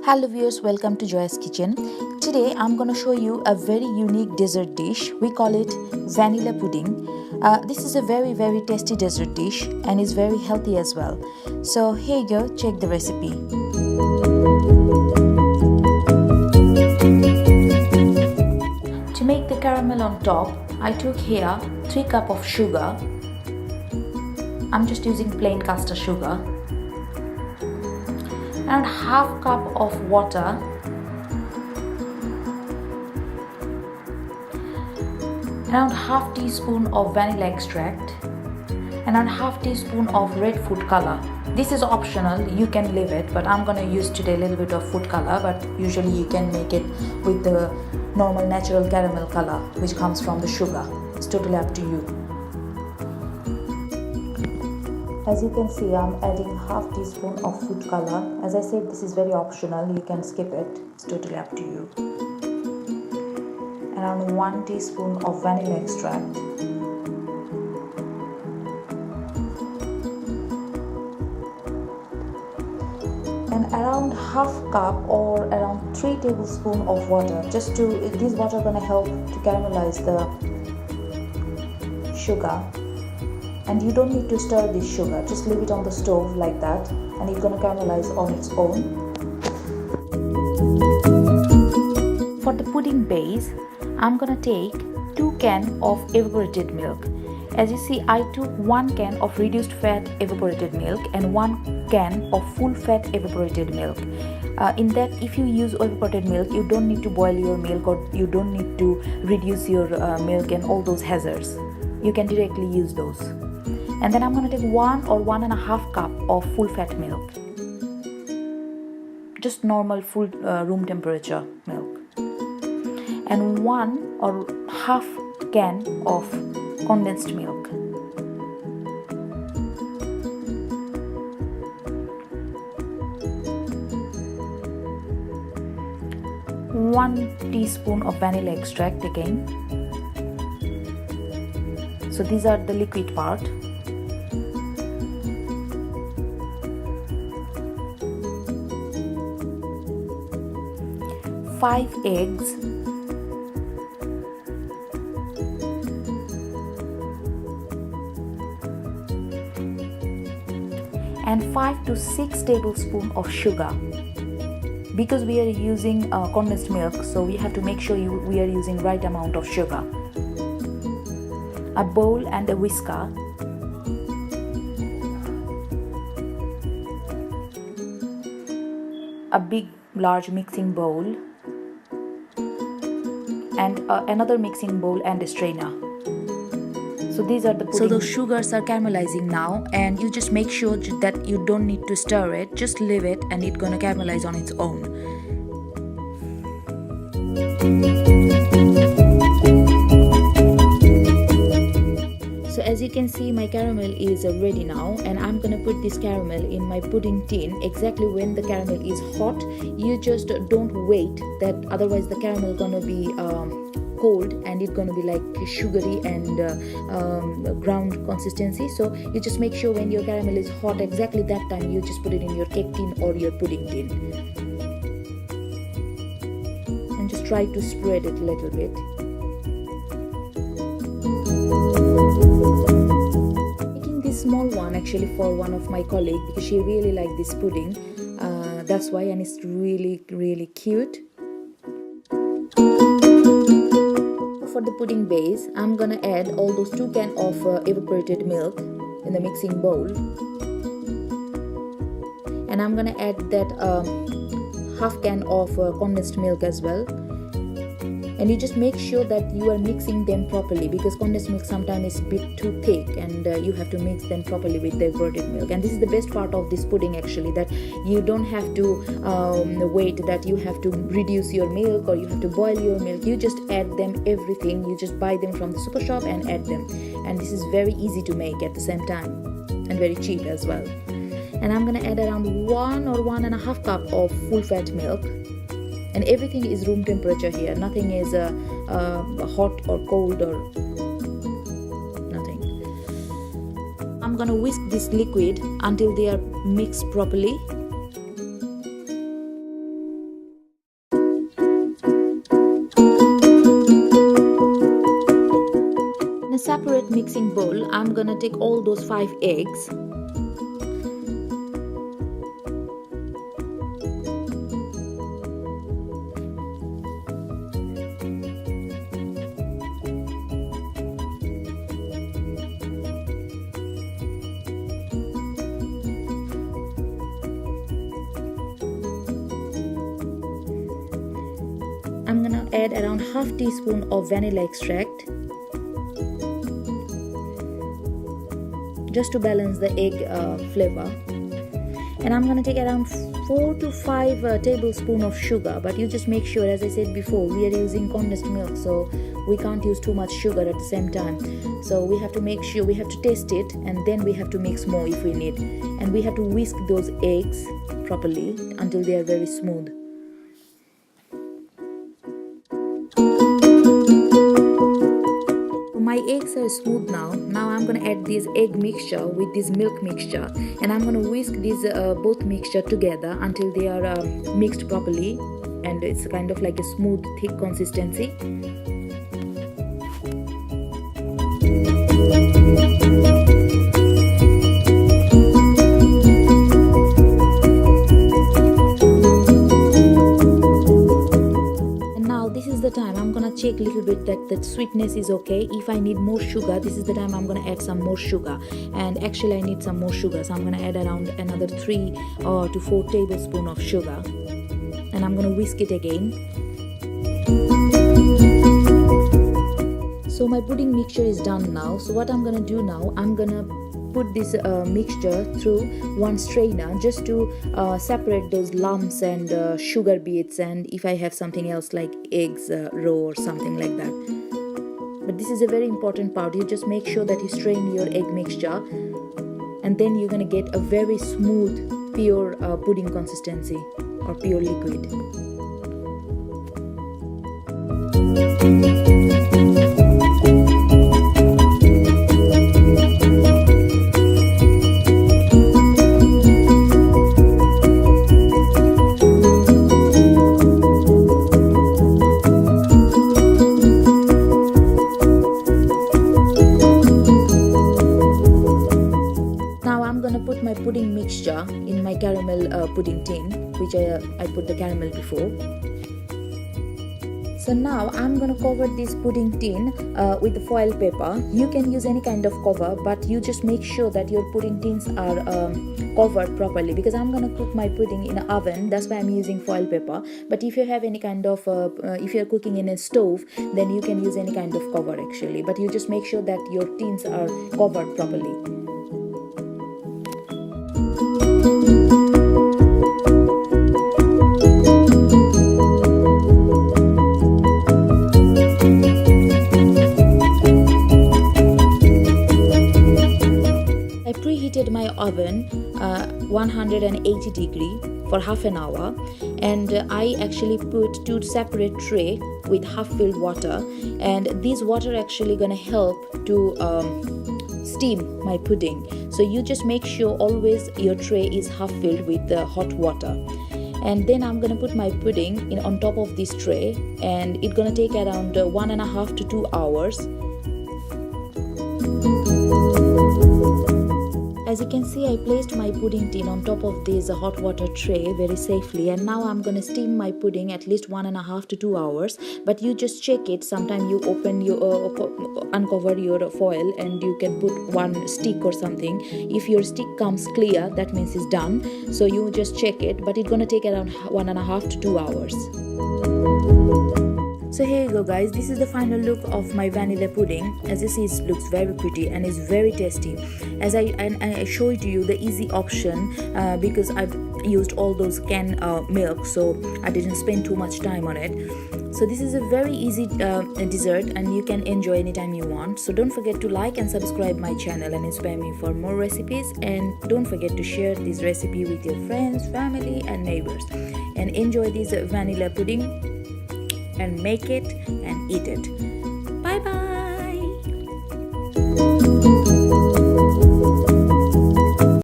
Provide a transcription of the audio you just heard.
Hello viewers, welcome to Joy's Kitchen. Today I'm going to show you a very unique dessert dish. We call it vanilla pudding. This is a very tasty dessert dish and is very healthy as well. So here you go, check the recipe. To make the caramel on top, I took here 3 cups of sugar. I'm just using plain caster sugar. And half cup of water, around half teaspoon of vanilla extract, and around half teaspoon of red food color. This is optional, you can leave it, but I'm gonna use today a little bit of food color, but usually you can make it with the normal natural caramel color which comes from the sugar. It's totally up to you. As you can see, I'm adding half teaspoon of food color. As I said, this is very optional, you can skip it, it's totally up to you. Around 1 teaspoon of vanilla extract. And around half cup or around 3 tablespoons of water. This water gonna help to caramelize the sugar. And you don't need to stir this sugar, just leave it on the stove like that and it's gonna caramelize on its own. For the pudding base, I'm gonna take 2 cans of evaporated milk. As you see, I took 1 can of reduced fat evaporated milk and 1 can of full fat evaporated milk. In that, if you use evaporated milk, you don't need to boil your milk or you don't need to reduce your milk and all those hazards. You can directly use those. And then I'm going to take 1 or 1.5 cup of full fat milk, just normal full room temperature milk, and 1 or half can of condensed milk. One teaspoon of vanilla extract again. So these are the liquid part. 5 eggs, and 5 to 6 tablespoons of sugar. Because we are using condensed milk, so we have to make sure we are using right amount of sugar. A bowl and a whisker. A big large mixing bowl. And another mixing bowl and a strainer. So these are the pudding. So those sugars are caramelizing now, and you just make sure that you don't need to stir it, just leave it and it's gonna caramelize on its own. So as you can see, my caramel is ready now, and I'm gonna put this caramel in my pudding tin exactly when the caramel is hot. You just don't wait, that otherwise the caramel gonna be cold and it's gonna be like sugary and ground consistency. So you just make sure when your caramel is hot, exactly that time you just put it in your cake tin or your pudding tin, and just try to spread it a little bit. Small one actually for one of my colleagues because she really liked this pudding, that's why, and it's really cute. For the pudding base, I'm gonna add all those 2 cans of evaporated milk in the mixing bowl, and I'm gonna add that half can of condensed milk as well. And you just make sure that you are mixing them properly, because condensed milk sometimes is a bit too thick and you have to mix them properly with the evaporated milk. And this is the best part of this pudding actually, that you don't have to wait that you have to reduce your milk or you have to boil your milk. You just add them everything, you just buy them from the super shop and add them, and this is very easy to make at the same time and very cheap as well. And I'm gonna add around 1 or 1.5 cup of full fat milk. And everything is room temperature here, nothing is hot or cold or nothing. I'm gonna whisk this liquid until they are mixed properly. separate mixing bowl, I'm gonna take all those 5 eggs. I'm gonna add around half teaspoon of vanilla extract just to balance the egg flavor, and I'm gonna take around 4 to 5 tablespoons of sugar, but you just make sure, as I said before, we are using condensed milk, so we can't use too much sugar at the same time. So we have to make sure, we have to taste it, and then we have to mix more if we need, and we have to whisk those eggs properly until they are very smooth. My eggs are smooth now. Now I'm gonna add this egg mixture with this milk mixture, and I'm gonna whisk these both mixture together until they are mixed properly, and it's kind of like a smooth, thick consistency. Check a little bit that the sweetness is okay. If I need more sugar, this is the time I'm gonna add some more sugar, and actually I need some more sugar, so I'm gonna add around another 3 to 4 tablespoons of sugar, and I'm gonna whisk it again. So my pudding mixture is done now. So what I'm gonna do now, I'm gonna put this mixture through one strainer just to separate those lumps and sugar bits, and if I have something else like eggs raw or something like that. But this is a very important part. You just make sure that you strain your egg mixture, and then you're gonna get a very smooth, pure pudding consistency or pure liquid. Pudding mixture in my caramel pudding tin, which I put the caramel before. So now I'm gonna cover this pudding tin with the foil paper. You can use any kind of cover, but you just make sure that your pudding tins are covered properly, because I'm gonna cook my pudding in an oven. That's why I'm using foil paper. But if you have any kind of if you're cooking in a stove, then you can use any kind of cover actually, but you just make sure that your tins are covered properly. My oven 180 degree for half an hour, and I actually put 2 separate tray with half filled water, and this water actually gonna help to steam my pudding. So you just make sure always your tray is half filled with hot water, and then I'm gonna put my pudding in on top of this tray, and it's gonna take around 1.5 to 2 hours. As you can see, I placed my pudding tin on top of this hot water tray very safely, and now I'm gonna steam my pudding at least 1.5 to 2 hours. But you just check it. Sometimes you open your uncover your foil, and you can put one stick or something. If your stick comes clear, that means it's done. So you just check it, but it's gonna take around 1.5 to 2 hours. So here you go guys, this is the final look of my vanilla pudding. As you see, it looks very pretty and is very tasty. As I showed you the easy option because I've used all those canned milk, so I didn't spend too much time on it. So this is a very easy dessert, and you can enjoy anytime you want. So don't forget to like and subscribe my channel and inspire me for more recipes, and don't forget to share this recipe with your friends, family and neighbors, and enjoy this vanilla pudding and make it and eat it.